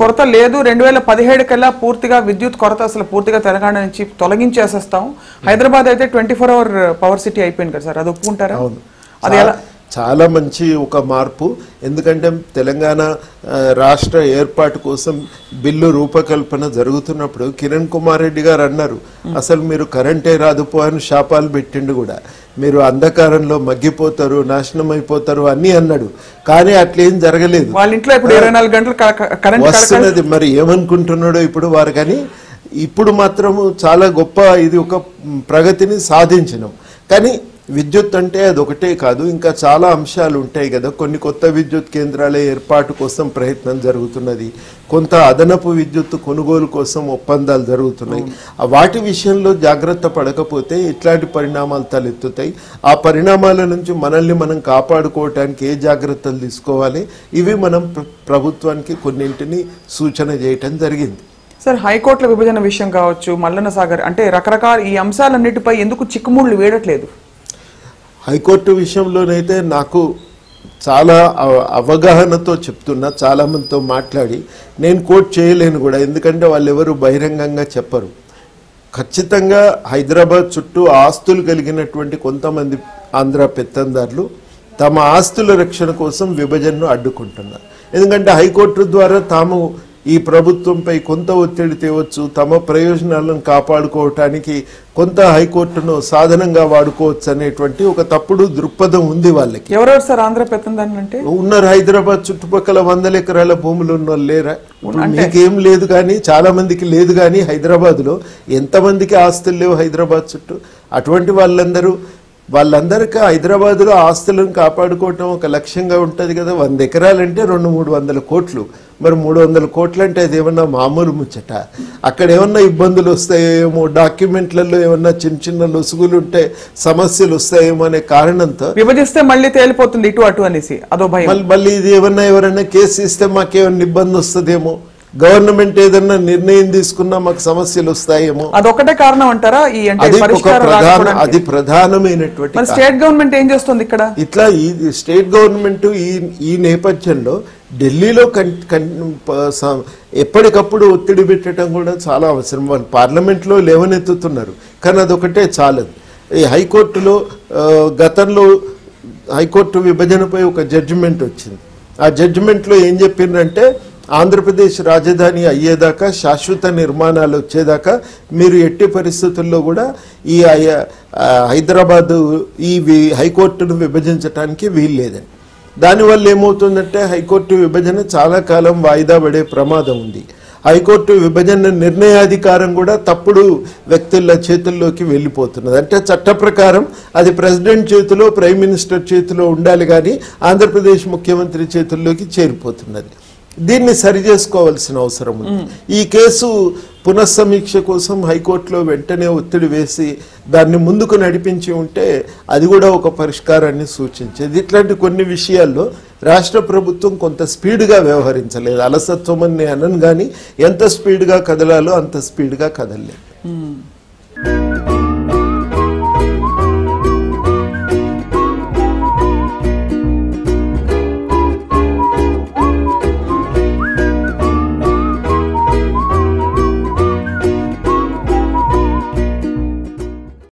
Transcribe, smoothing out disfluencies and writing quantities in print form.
కొరత లేదు. 2017 కల్లా పూర్తిగా విద్యుత్ కొరత అసలు పూర్తిగా తెలంగాణ నుంచి తొలగించేసేస్తాం. హైదరాబాద్ అయితే 24 hour పవర్ సిటీ అయిపోయింది కదా సార్, అది ఒప్పుకుంటారా? అది ఎలా? చాలా మంచి ఒక మార్పు. ఎందుకంటే తెలంగాణ రాష్ట్ర ఏర్పాటు కోసం బిల్లు రూపకల్పన జరుగుతున్నప్పుడు కిరణ్ కుమార్ రెడ్డి గారు అన్నారు, అసలు మీరు కరెంటే రాదుపో అని శాపాలు పెట్టిండు కూడా, మీరు అంధకారంలో మగ్గిపోతారు, నాశనం అయిపోతారు అని అన్నాడు. కానీ అట్లేం జరగలేదు. వాళ్ళ ఇంట్లో ఇప్పుడు 24 గంటలు కరెంట్ వస్తున్నది. మరి ఏమనుకుంటున్నాడో ఇప్పుడు వారు. కానీ ఇప్పుడు మాత్రము చాలా గొప్ప ఇది ఒక ప్రగతిని సాధించినాం. కానీ విద్యుత్ అంటే అదొకటే కాదు, ఇంకా చాలా అంశాలు ఉంటాయి కదా. కొన్ని కొత్త విద్యుత్ కేంద్రాల ఏర్పాటు కోసం ప్రయత్నం జరుగుతున్నది, కొంత అదనపు విద్యుత్ కొనుగోలు కోసం ఒప్పందాలు జరుగుతున్నాయి. వాటి విషయంలో జాగ్రత్త పడకపోతే ఇట్లాంటి పరిణామాలు తలెత్తుతాయి. ఆ పరిణామాల నుంచి మనల్ని మనం కాపాడుకోవటానికి ఏ జాగ్రత్తలు తీసుకోవాలి, ఇవి మనం ప్రభుత్వానికి కొన్నింటిని సూచన చేయటం జరిగింది. సార్, హైకోర్టుల విభజన విషయం కావచ్చు, మల్లన్న సాగర్ అంటే రకరకాల ఈ అంశాలన్నిటిపై ఎందుకు చిక్కుముళ్ళు వేయట్లేదు? హైకోర్టు విషయంలోనైతే నాకు చాలా అవగాహనతో చెప్తున్నా, చాలామందితో మాట్లాడి నేను కోట్ చేయలేను కూడా, ఎందుకంటే వాళ్ళు ఎవరు బహిరంగంగా చెప్పరు. ఖచ్చితంగా హైదరాబాద్ చుట్టూ ఆస్తులు కలిగినటువంటి కొంతమంది ఆంధ్ర పెత్తందారులు తమ ఆస్తుల రక్షణ కోసం విభజనను అడ్డుకుంటున్నారు. ఎందుకంటే హైకోర్టు ద్వారా తాము ఈ ప్రభుత్వంపై కొంత ఒత్తిడి తేవచ్చు, తమ ప్రయోజనాలను కాపాడుకోవటానికి కొంత హైకోర్టును సాధనంగా వాడుకోవచ్చు అనేటువంటి ఒక తప్పుడు దృక్పథం ఉంది వాళ్ళకి. ఎవరెవరు సార్ ఆంధ్ర పెత్తందారులు అంటే? ఉన్నారు. హైదరాబాద్ చుట్టుపక్కల 100 ఎకరాల భూములు ఉన్న వాళ్ళు లేరా? మీకేం లేదు కానీ చాలా మందికి లేదు. కానీ హైదరాబాద్లో ఎంతమందికి ఆస్తులు లేవు హైదరాబాద్ చుట్టూ? అటువంటి వాళ్ళందరికీ హైదరాబాద్లో ఆస్తులను కాపాడుకోవటం ఒక లక్ష్యంగా ఉంటుంది కదా. 100 ఎకరాలంటే 200-300 కోట్లు. మరి 300 కోట్లు అంటే అది ఏమన్నా మామూలు ముచ్చట? అక్కడ ఏమన్నా ఇబ్బందులు వస్తాయేమో, డాక్యుమెంట్లలో ఏమన్నా చిన్న లొసుగులు ఉంటే సమస్యలు వస్తాయేమో అనే కారణంతో విభజిస్తే మళ్ళీ తేలిపోతుంది ఇటు అటు అనేసి అదో భయం. మళ్ళీ ఇది ఎవరైనా కేసు ఇస్తే మాకేమన్నా ఇబ్బంది వస్తుందేమో, గవర్నమెంట్ ఏదన్నా నిర్ణయం తీసుకున్నా మాకు సమస్యలు వస్తాయేమో, అదొకటే కారణం అంటారా? అది ప్రధానమైనటువంటి. స్టేట్ గవర్నమెంట్ ఏం చేస్తుంది ఇక్కడ? ఇట్లా ఈ స్టేట్ గవర్నమెంట్ ఈ నేపథ్యంలో ఢిల్లీలో ఎప్పటికప్పుడు ఒత్తిడి పెట్టడం కూడా చాలా అవసరం. వాళ్ళు పార్లమెంట్లో లేవనెత్తుతున్నారు, కానీ అదొకటే చాలదు. ఈ హైకోర్టులో గతంలో హైకోర్టు విభజనపై ఒక జడ్జిమెంట్ వచ్చింది. ఆ జడ్జిమెంట్లో ఏం చెప్పిందంటే, ఆంధ్రప్రదేశ్ రాజధాని అయ్యేదాకా, శాశ్వత నిర్మాణాలు వచ్చేదాకా మీరు ఎట్టి పరిస్థితుల్లో కూడా ఈ హైదరాబాదు ఈ హైకోర్టును విభజించడానికి వీలు లేదని. దానివల్ల ఏమవుతుందంటే హైకోర్టు విభజన చాలా కాలం వాయిదా పడే ప్రమాదం ఉంది. హైకోర్టు విభజన నిర్ణయాధికారం కూడా తప్పుడు వ్యక్తుల చేతుల్లోకి వెళ్ళిపోతున్నది. అంటే చట్ట ప్రకారం అది ప్రెసిడెంట్ చేతిలో, ప్రైమ్ మినిస్టర్ చేతిలో ఉండాలి, కానీ ఆంధ్రప్రదేశ్ ముఖ్యమంత్రి చేతుల్లోకి చేరిపోతున్నది. దీన్ని సరి చేసుకోవాల్సిన అవసరం ఉంది. ఈ కేసు పునఃసమీక్ష కోసం హైకోర్టులో వెంటనే ఒత్తిడి వేసి దాన్ని ముందుకు నడిపించి ఉంటే అది కూడా ఒక పరిష్కారాన్ని సూచించేది. ఇట్లాంటి కొన్ని విషయాల్లో రాష్ట్ర ప్రభుత్వం కొంత స్పీడ్గా వ్యవహరించలేదు. అలసత్వం అని అనను, కానీ ఎంత స్పీడ్గా కదలాలో అంత స్పీడ్గా కదలలేదు.